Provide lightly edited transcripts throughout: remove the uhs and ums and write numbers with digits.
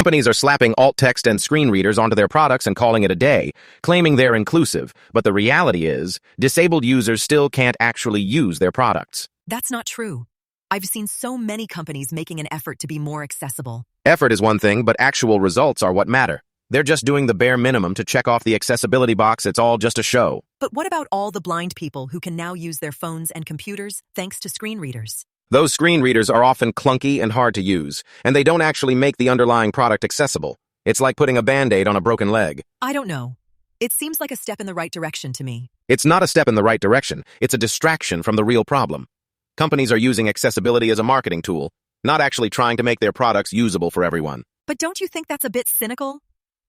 Companies are slapping alt text and screen readers onto their products and calling it a day, claiming they're inclusive, but the reality is, disabled users still can't actually use their products. That's not true. I've seen so many companies making an effort to be more accessible. Effort is one thing, but actual results are what matter. They're just doing the bare minimum to check off the accessibility box. It's all just a show. But what about all the blind people who can now use their phones and computers thanks to screen readers? Those screen readers are often clunky and hard to use, and they don't actually make the underlying product accessible. It's like putting a Band-Aid on a broken leg. I don't know. It seems like a step in the right direction to me. It's not a step in the right direction. It's a distraction from the real problem. Companies are using accessibility as a marketing tool, not actually trying to make their products usable for everyone. But don't you think that's a bit cynical?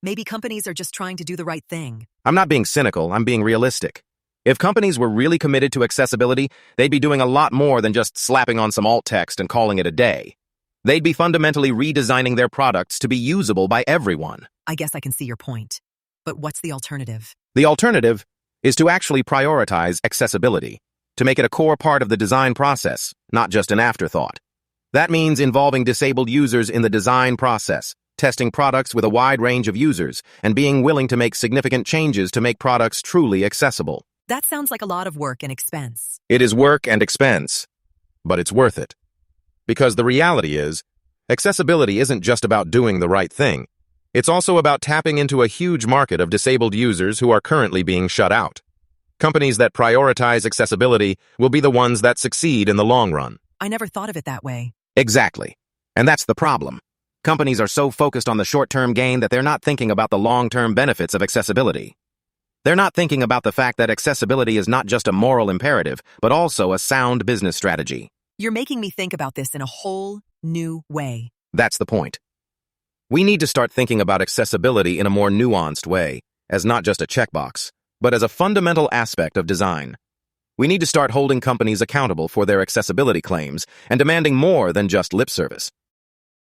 Maybe companies are just trying to do the right thing. I'm not being cynical, I'm being realistic. If companies were really committed to accessibility, they'd be doing a lot more than just slapping on some alt text and calling it a day. They'd be fundamentally redesigning their products to be usable by everyone. I guess I can see your point. But what's the alternative? The alternative is to actually prioritize accessibility, to make it a core part of the design process, not just an afterthought. That means involving disabled users in the design process, testing products with a wide range of users, and being willing to make significant changes to make products truly accessible. That sounds like a lot of work and expense. It is work and expense, but it's worth it. Because the reality is, accessibility isn't just about doing the right thing. It's also about tapping into a huge market of disabled users who are currently being shut out. Companies that prioritize accessibility will be the ones that succeed in the long run. I never thought of it that way. Exactly. And that's the problem. Companies are so focused on the short-term gain that they're not thinking about the long-term benefits of accessibility. They're not thinking about the fact that accessibility is not just a moral imperative, but also a sound business strategy. You're making me think about this in a whole new way. That's the point. We need to start thinking about accessibility in a more nuanced way, as not just a checkbox, but as a fundamental aspect of design. We need to start holding companies accountable for their accessibility claims and demanding more than just lip service.